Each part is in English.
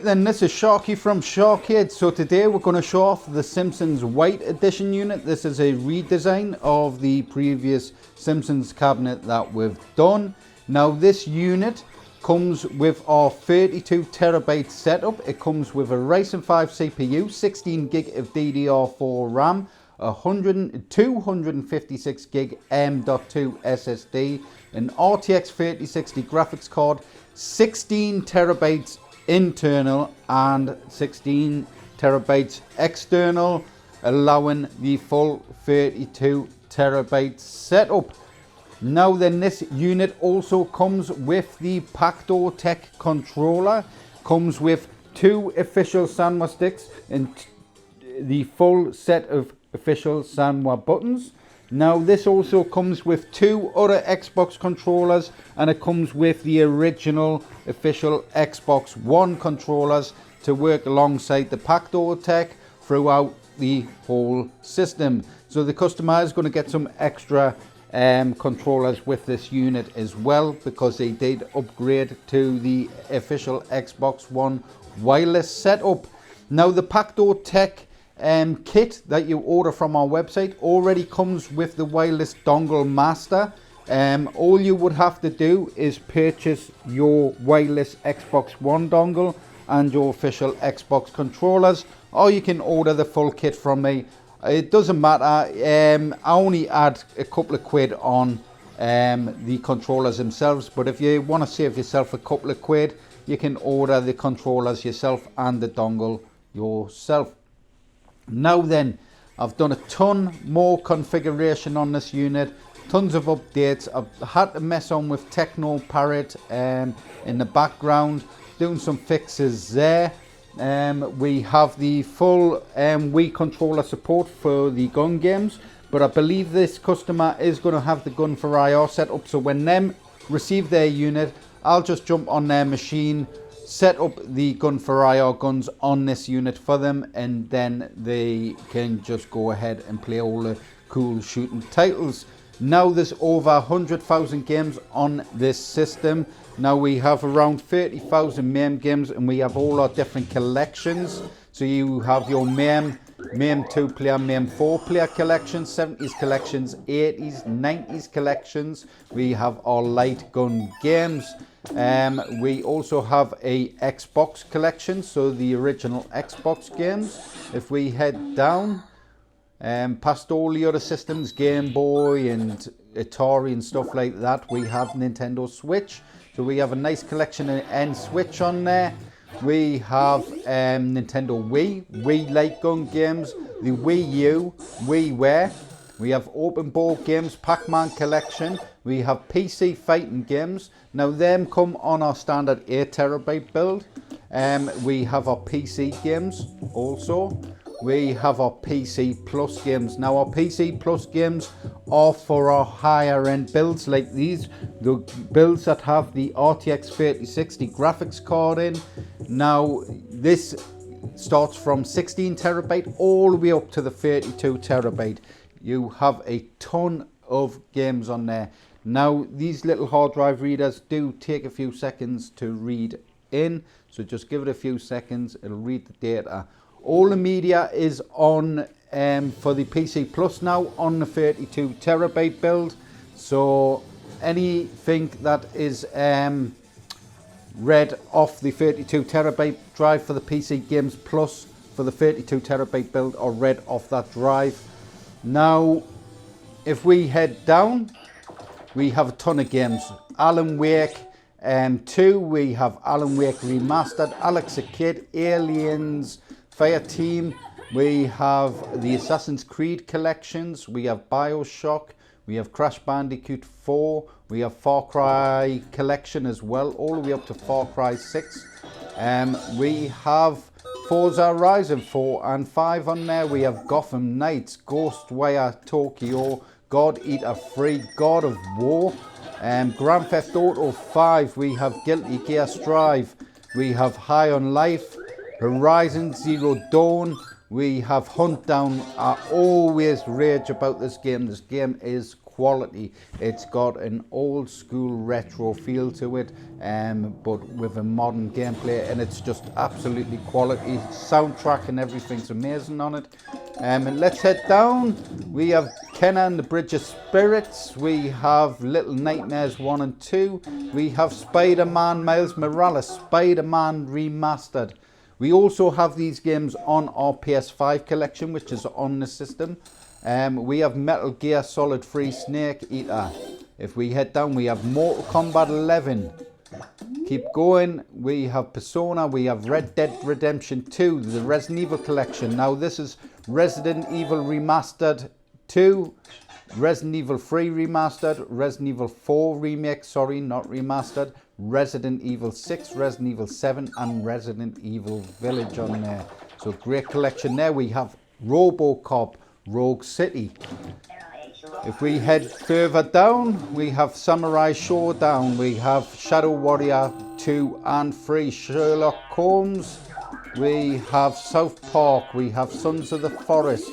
then, this is Sharky from Shar-Kade. So today we're going to show off the Simpsons White Edition unit. This is a redesign of the previous Simpsons cabinet that we've done. Now this unit comes with our 32TB setup. It comes with a Ryzen 5 CPU, 16GB of DDR4 Ram, 256GB M.2 SSD, an RTX 3060 graphics card, 16TB internal and 16TB external, allowing the full 32TB setup. Now then, this unit also comes with the PactoTech controller, comes with 2 official Sanwa sticks and the full set of official Sanwa buttons. Now this also comes with 2 other Xbox controllers, and it comes with the original official Xbox One controllers to work alongside the PactoTech throughout the whole system. So the customer is going to get some extra controllers with this unit as well, because they did upgrade to the official Xbox One wireless setup. Now the PactoTech kit that you order from our website already comes with the wireless dongle master. All you would have to do is purchase your wireless Xbox One dongle and your official Xbox controllers, or you can order the full kit from me. It doesn't matter. I only add a couple of quid on the controllers themselves, but if you want to save yourself a couple of quid, you can order the controllers yourself and the dongle yourself. Now then, I've done a ton more configuration on this unit, tons of updates. I've had to mess on with Techno Parrot in the background, doing some fixes there. We have the full Wii controller support for the gun games, but I believe this customer is going to have the gun for IR set up, so when them receive their unit, I'll just jump on their machine, set up the gun for IR guns on this unit for them, and then they can just go ahead and play all the cool shooting titles. Now there's over 100,000 games on this system. Now we have around 30,000 MAME games, and we have all our different collections. So you have your MAME 2 player, MAME 4 player collections, 70s collections, 80s, 90s collections. We have our light gun games. We also have a Xbox collection, so the original Xbox games. If we head down past all the other systems, Game Boy and Atari and stuff like that, we have Nintendo Switch. So we have a nice collection of N-Switch on there. We have Nintendo Wii light gun games, the Wii U, WiiWare. We have open board games, Pac-Man collection. We have PC fighting games. Now them come on our standard 8TB build. We have our PC games also. We have our PC Plus games. Now our PC Plus games are for our higher end builds like these. The builds that have the RTX 3060 graphics card in. Now this starts from 16TB all the way up to the 32TB. You have a ton of games on there. Now these little hard drive readers do take a few seconds to read in, so just give it a few seconds, it'll read the data. All the media is on for the PC Plus now on the 32TB build, so anything that is read off the 32TB drive for the PC Games Plus for the 32TB build are read off that drive. Now if we head down, we have a ton of games. Alan Wake 2, we have Alan Wake Remastered, Alex the Kid, Aliens, Fireteam. We have the Assassin's Creed collections. We have Bioshock. We have Crash Bandicoot 4. We have Far Cry collection as well, all the way up to Far Cry 6. We have Forza Horizon 4 and 5 on there. We have Gotham Knights, Ghostwire Tokyo, God Eater 3, God of War, Grand Theft Auto 5. We have Guilty Gear Strive. We have High on Life, Horizon Zero Dawn. We have Hunt Down. I always rage about this game. This game is quality. It's got an old school retro feel to it, but with a modern gameplay, and it's just absolutely quality. Soundtrack and everything's amazing on it. And let's head down. We have Kenna and the Bridge of Spirits. We have Little Nightmares 1 and 2. We have Spider-Man Miles Morales, Spider-Man Remastered. We also have these games on our PS5 collection, which is on the system. We have Metal Gear Solid 3 Snake Eater. If we head down, we have Mortal Kombat 11. Keep going, we have Persona, we have Red Dead Redemption 2, the Resident Evil collection. Now this is Resident Evil Remastered 2, Resident Evil 3 Remastered, Resident Evil 4 Remake, sorry, not Remastered, Resident Evil 6, Resident Evil 7 and Resident Evil Village on there. So great collection there. We have RoboCop, Rogue City. If we head further down, we have Samurai Showdown, we have Shadow Warrior 2 and 3, Sherlock Holmes, we have South Park, we have Sons of the Forest.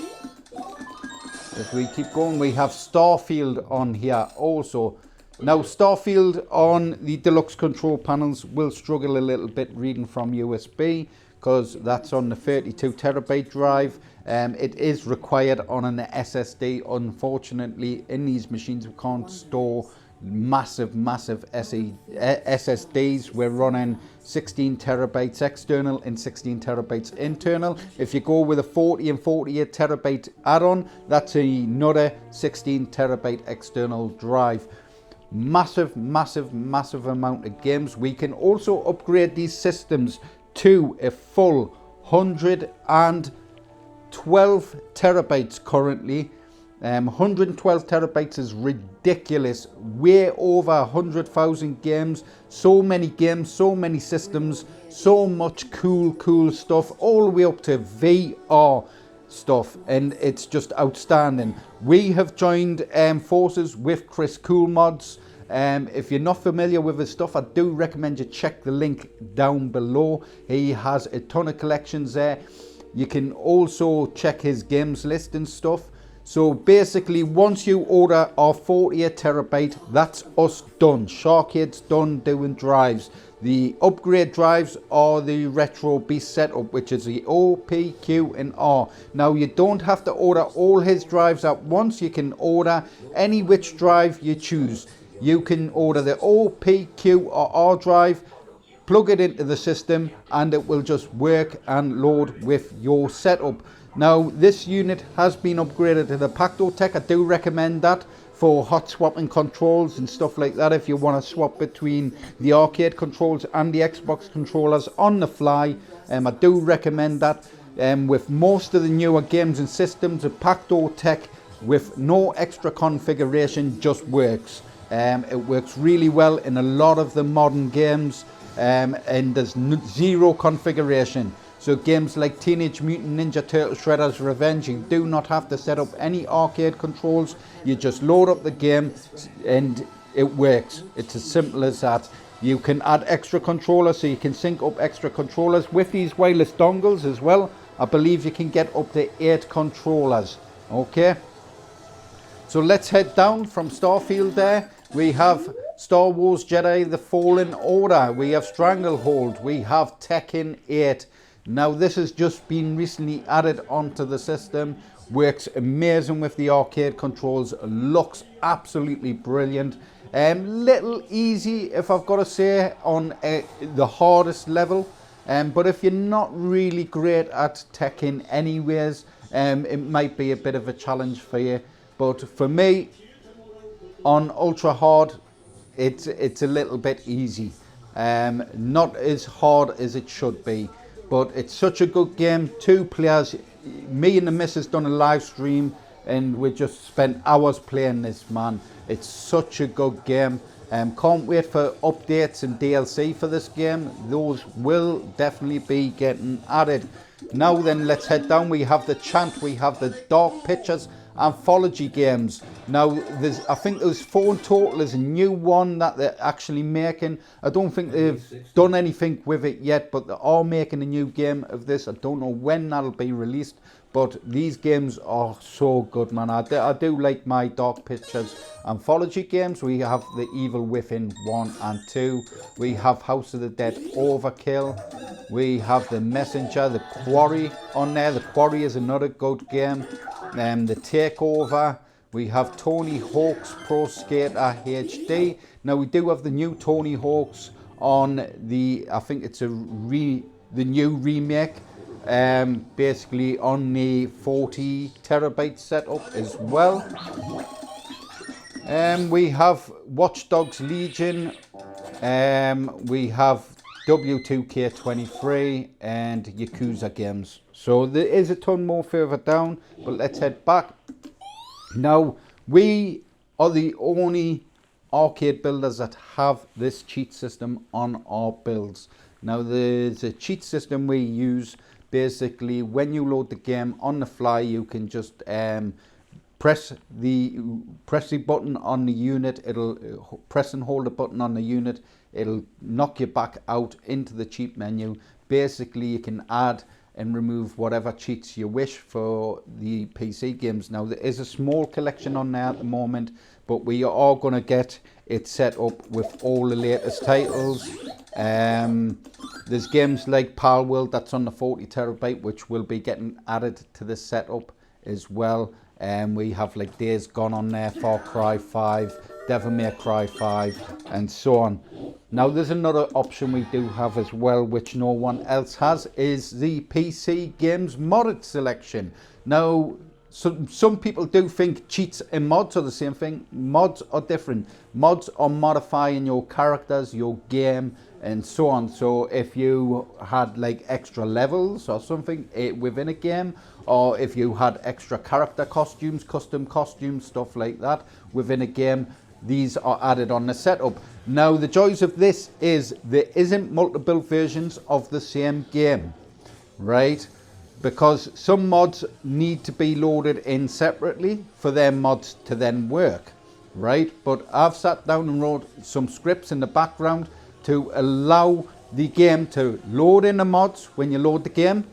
If we keep going, we have Starfield on here also. Now Starfield on the deluxe control panels will struggle a little bit reading from USB, because that's on the 32 terabyte drive. It is required on an SSD. Unfortunately, in these machines we can't store massive SSDs. We're running 16 terabytes external and 16 terabytes internal. If you go with a 40 and 48 terabyte add-on, that's another 16 terabyte external drive. Massive amount of games. We can also upgrade these systems to a full 112 terabytes currently. 112 terabytes is ridiculous. Way over 100,000 games. So many games, so many systems, so much cool stuff, all the way up to VR stuff, and it's just outstanding. We have joined forces with Krisscoolmods. If you're not familiar with his stuff, I do recommend you check the link down below. He has a ton of collections there. You can also check his games list and stuff. So basically, once you order our 48 terabyte, that's us done. Shar-Kade's done doing drives. The upgrade drives are the Retro Beast setup, which is the O, P, Q and R. Now you don't have to order all his drives at once. You can order any which drive you choose. You can order the O, P, Q or R drive, plug it into the system, and it will just work and load with your setup. Now this unit has been upgraded to the PactoTech. I do recommend that for hot swapping controls and stuff like that. If you want to swap between the arcade controls and the Xbox controllers on the fly, I do recommend that. With most of the newer games and systems, the PactoTech with no extra configuration just works. It works really well in a lot of the modern games, and there's zero configuration. So games like Teenage Mutant Ninja Turtle Shredder's Revenge, you do not have to set up any arcade controls. You just load up the game and it works. It's as simple as that. You can add extra controllers, so you can sync up extra controllers with these wireless dongles as well. I believe you can get up to 8 controllers. Okay, so let's head down from Starfield there. We have Star Wars Jedi The Fallen Order, we have Stranglehold, we have Tekken 8. Now this has just been recently added onto the system. Works amazing with the arcade controls, looks absolutely brilliant. Little easy, if I've got to say, on the hardest level. But if you're not really great at Tekken anyways, it might be a bit of a challenge for you. But for me, on ultra hard, it's a little bit easy. Not as hard as it should be. But it's such a good game. 2 players. Me and the missus done a live stream and we just spent hours playing this, man. It's such a good game. Can't wait for updates and DLC for this game. Those will definitely be getting added. Now then, let's head down. We have the Chant, we have the Dark Pictures anthology games. Now I think there's 4 in total. There's a new one that they're actually making. I don't think they've done anything with it yet, but they are making a new game of this. I don't know when that'll be released, but these games are so good, man. I do like my Dark Pictures anthology games. We have The Evil Within 1 and 2. We have House of the Dead Overkill. We have The Messenger, The Quarry on there. The Quarry is another good game. The Takeover. We have Tony Hawk's Pro Skater HD. Now we do have the new Tony Hawk's on the, I think it's the new remake. Basically on the 40 terabyte setup as well. We have Watch Dogs Legion. We have W2K23 and Yakuza games. So there is a ton more further down, but let's head back. Now, we are the only arcade builders that have this cheat system on our builds. Now, there's a cheat system we use. Basically, when you load the game on the fly, you can just press the button on the unit. It'll press and hold the button on the unit. It'll knock you back out into the cheat menu. Basically, you can add and remove whatever cheats you wish for the PC games. Now, there is a small collection on there at the moment, but we are going to get it set up with all the latest titles. There's games like Pal World that's on the 40 terabyte, which will be getting added to the setup as well. We have like Days Gone on there, Far Cry 5, Devil May Cry 5, and so on. Now, there's another option we do have as well, which no one else has, is the PC games modded selection. Now, some people do think cheats and mods are the same thing. Mods are different. Mods are modifying your characters, your game, and so on. So if you had like extra levels or something within a game, or if you had extra character costumes, custom costumes, stuff like that within a game, these are added on the setup. Now, the joys of this is there isn't multiple versions of the same game, right? Because some mods need to be loaded in separately for their mods to then work, right? But I've sat down and wrote some scripts in the background to allow the game to load in the mods when you load the game,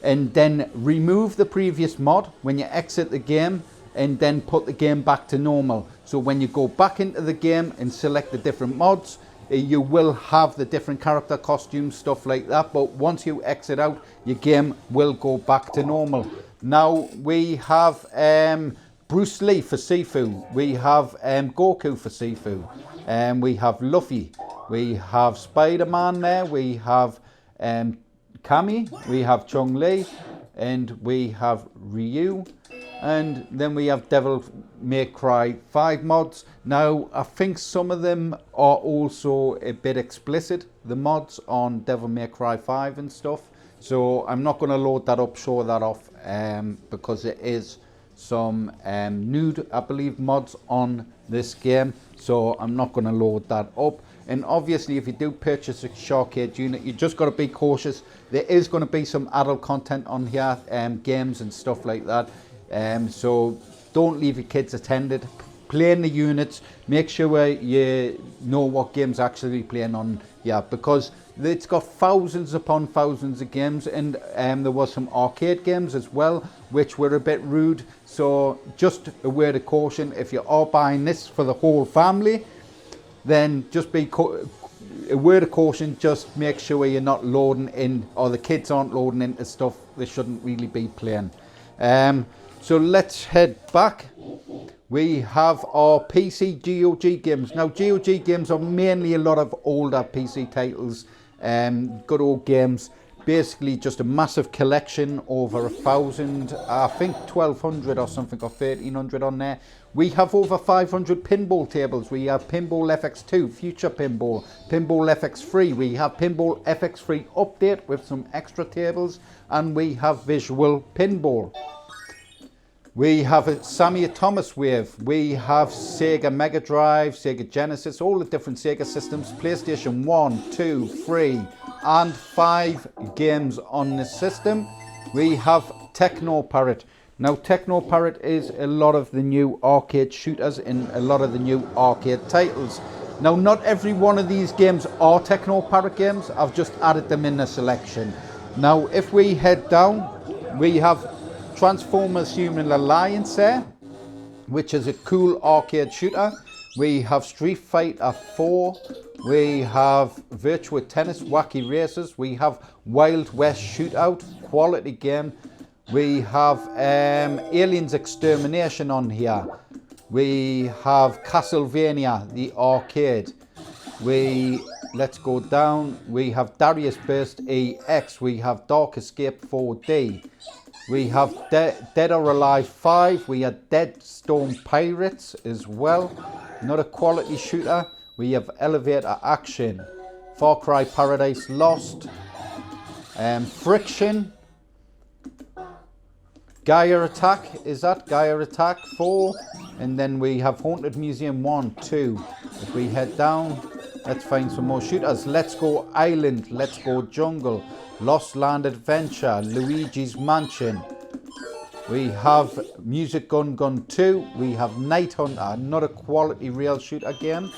and then remove the previous mod when you exit the game, and then put the game back to normal. So when you go back into the game and select the different mods, you will have the different character costumes, stuff like that. But once you exit out, your game will go back to normal. Now we have Bruce Lee for Sifu. We have Goku for Sifu. We have Luffy. We have Spider-Man there. We have Kami. We have Chun-Li. And we have Ryu. And then we have Devil May Cry 5 mods. Now, I think some of them are also a bit explicit, the mods on Devil May Cry 5 and stuff. So I'm not going to load that up, show that off, because it is some nude, I believe, mods on this game. So I'm not going to load that up. And obviously, if you do purchase a Shar-Kade unit, you just got to be cautious. There is going to be some adult content on here, games and stuff like that. So don't leave your kids attended. Playing the units, make sure you know what games actually playing on here, because it's got thousands upon thousands of games, and there was some arcade games as well which were a bit rude. So just a word of caution, if you are buying this for the whole family, then just be a word of caution, just make sure you're not loading in, or the kids aren't loading into stuff they shouldn't really be playing. So let's head back. We have our PC GOG games. Now, GOG games are mainly a lot of older PC titles, good old games. Basically just a massive collection, over 1,000, I think 1,200 or something, or 1,300 on there. We have over 500 pinball tables. We have Pinball FX2, Future Pinball, Pinball FX3. We have Pinball FX3 Update with some extra tables, and we have Visual Pinball. We have a Sammy Thomas Wave. We have Sega Mega Drive, Sega Genesis, all the different Sega systems, PlayStation 1, 2, 3, and 5 games on the system. We have Techno Parrot. Now, Techno Parrot is a lot of the new arcade shooters in a lot of the new arcade titles. Now, not every one of these games are Techno Parrot games. I've just added them in the selection. Now, if we head down, we have Transformers Human Alliance there, which is a cool arcade shooter. We have Street Fighter 4. We have Virtua Tennis Wacky Races. We have Wild West Shootout, quality game. We have Aliens Extermination on here. We have Castlevania, the arcade. Let's go down. We have Darius Burst EX. We have Dark Escape 4D. We have Dead or Alive 5. We have Dead Storm Pirates as well. Another quality shooter. We have Elevator Action. Far Cry Paradise Lost. Friction. Gaia Attack. Is that Gaia Attack 4? And then we have Haunted Museum 1, 2. If we head down, let's find some more shooters. Let's Go Island. Let's Go Jungle. Lost Land Adventure. Luigi's Mansion. We have Music Gun Gun 2. We have Night Hunter, another quality rail shooter game.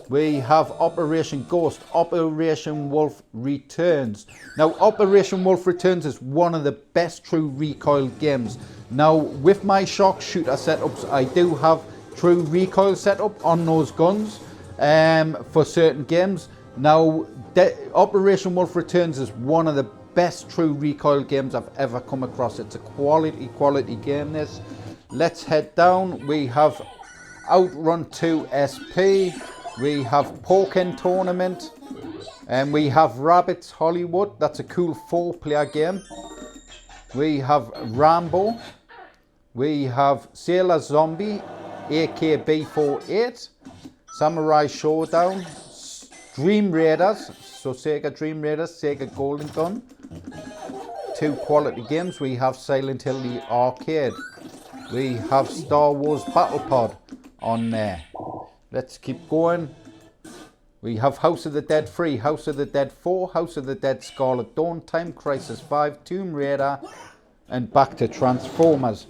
We have Operation Ghost, Operation Wolf Returns. Now, Operation Wolf Returns is one of the best true recoil games. Now, with my shock shooter setups, I do have true recoil setup on those guns for certain games. Now, Operation Wolf Returns is one of the best true recoil games I've ever come across. It's a quality game, this. Let's head down. We have Outrun 2 SP. We have Pokken Tournament. And we have Rabbits Hollywood. That's a cool 4-player game. We have Rambo. We have Sailor Zombie, AKB48. Samurai Showdown. Dream Raiders. So Sega Dream Raiders, Sega Golden Gun. 2 quality games. We have Silent Hill the arcade. We have Star Wars Battle Pod on there. Let's keep going. We have House of the Dead 3, House of the Dead 4, House of the Dead Scarlet Dawn, Time Crisis 5, Tomb Raider, and back to Transformers.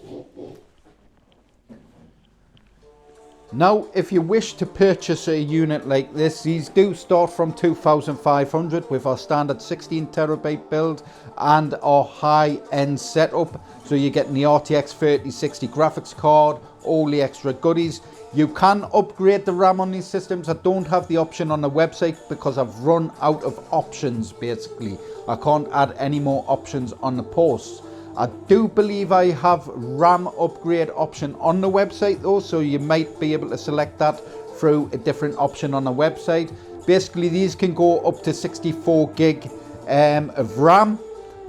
Now, if you wish to purchase a unit like this, these do start from 2,500 with our standard 16TB build and our high-end setup. So you're getting the RTX 3060 graphics card, all the extra goodies. You can upgrade the RAM on these systems. I don't have the option on the website because I've run out of options, basically. I can't add any more options on the posts. I do believe I have RAM upgrade option on the website though, so you might be able to select that through a different option on the website. Basically, these can go up to 64 gig of RAM.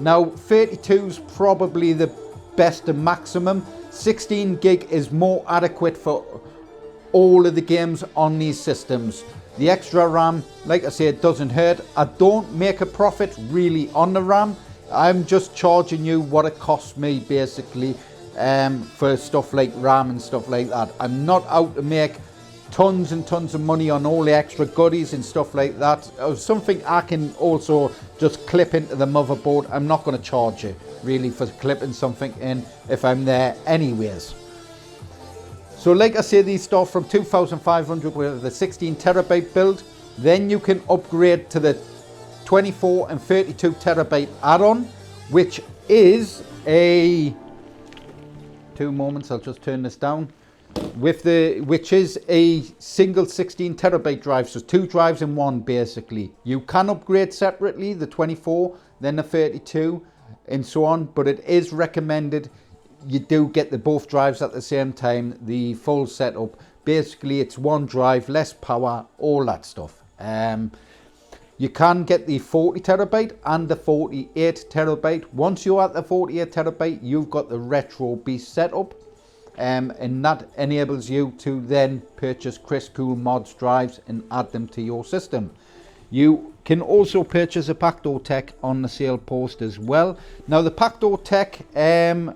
Now, 32 is probably the best and maximum. 16 gig is more adequate for all of the games on these systems. The extra RAM, like I said, doesn't hurt. I don't make a profit really on the RAM. I'm just charging you what it costs me, basically, for stuff like RAM and stuff like that. I'm not out to make tons and tons of money on all the extra goodies and stuff like that. Something I can also just clip into the motherboard. I'm not going to charge you really for clipping something in if I'm there anyways. So like I say, these start from 2,500 with the 16TB build. Then you can upgrade to the 24 and 32TB add-on, which is a 2 moments, I'll just turn this down, which is a single 16TB drive, so 2 drives in one basically. You can upgrade separately, the 24 then the 32 and so on, but it is recommended you do get the both drives at the same time, the full setup. Basically it's one drive, less power, all that stuff. You can get the 40TB and the 48TB. Once you're at the 48TB, you've got the Retro Beast setup, and that enables you to then purchase Krisscoolmods drives and add them to your system. You can also purchase a PactoTech on the sale post as well. Now the PactoTech,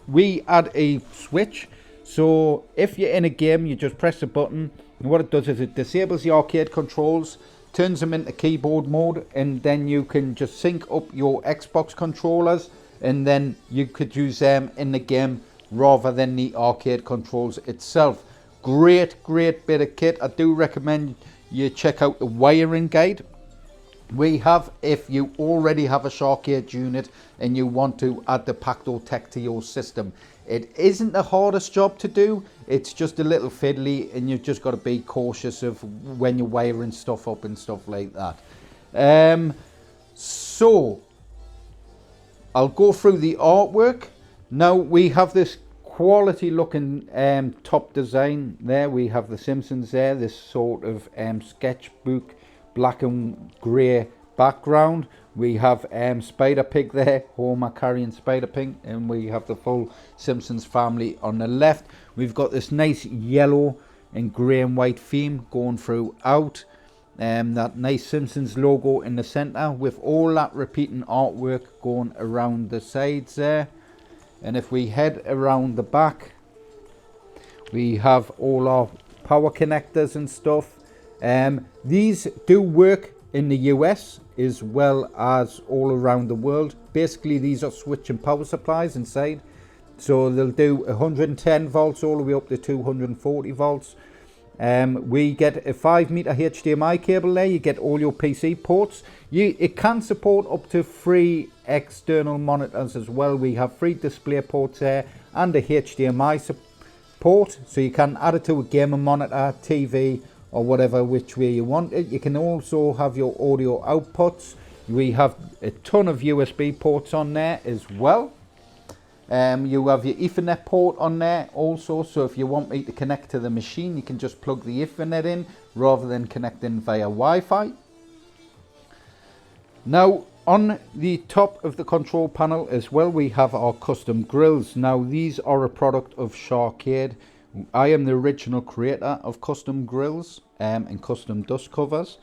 we add a switch, so if you're in a game, you just press a button, and what it does is it disables the arcade controls, turns them into keyboard mode, and then you can just sync up your Xbox controllers, and then you could use them in the game rather than the arcade controls itself. Great bit of kit. I do recommend you check out the wiring guide. We have, if you already have a Shar-Kade unit and you want to add the PactoTech to your system, it isn't the hardest job to do. It's just a little fiddly, and you've just got to be cautious of when you're wiring stuff up and stuff like that. So I'll go through the artwork. Now we have this quality looking top design there. We have the Simpsons there, this sort of sketchbook black and grey background. We have Spider Pig there, Homer carrying Spider Pig, and we have the full Simpsons family on the left. We've got this nice yellow and grey and white theme going throughout. That nice Simpsons logo in the centre with all that repeating artwork going around the sides there. And if we head around the back, we have all our power connectors and stuff. These do work in the US as well as all around the world. Basically, these are switching power supplies inside. So they'll do 110 volts all the way up to 240 volts. We get a 5-meter HDMI cable there. You get all your PC ports. It can support up to 3 external monitors as well. We have 3 display ports there and a HDMI support. So you can add it to a gamer monitor, TV, or whatever which way you want it. You can also have your audio outputs. We have a ton of USB ports on there as well. You have your Ethernet port on there also, so if you want me to connect to the machine, you can just plug the Ethernet in rather than connecting via Wi-Fi. Now on the top of the control panel as well, we have our custom grills. Now these are a product of Shar-Kade. I am the original creator of custom grills and custom dust covers.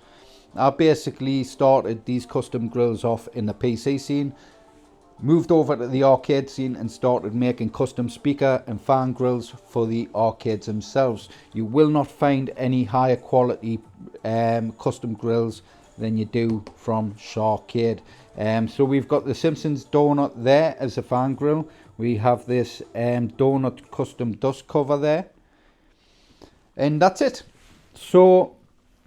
I basically started these custom grills off in the PC scene, moved over to the arcade scene and started making custom speaker and fan grills for the arcades themselves. You will not find any higher quality custom grills than you do from Shar-Kade. So we've got the Simpsons donut there as a fan grill. We have this donut custom dust cover there. And that's it. So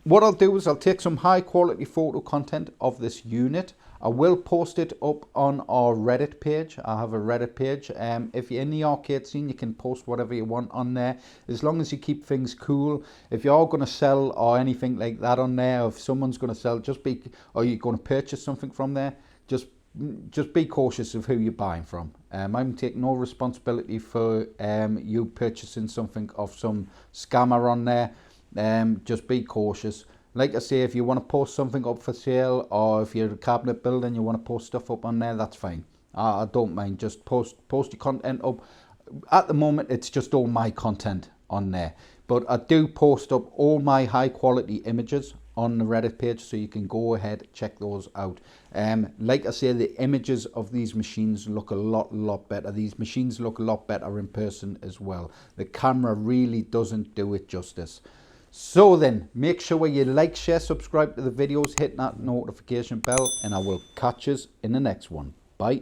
what I'll do is I'll take some high quality photo content of this unit. I will post it up on our Reddit page. I have a Reddit page. If you're in the arcade scene, you can post whatever you want on there, as long as you keep things cool. If you are going to sell or anything like that on there, if someone's going to sell, or you're going to purchase something from there, just be cautious of who you're buying from. I'm taking no responsibility for you purchasing something of some scammer on there. Just be cautious. Like I say, if you want to post something up for sale, or if you're a cabinet builder and you want to post stuff up on there, that's fine. I don't mind. Just post your content up. At the moment, it's just all my content on there. But I do post up all my high quality images on the Reddit page, so you can go ahead, check those out. Like I say, the images of these machines look a lot better. These machines look a lot better in person as well. The camera really doesn't do it justice. So then, make sure you like, share, subscribe to the videos, hit that notification bell, and I will catch us in the next one. Bye.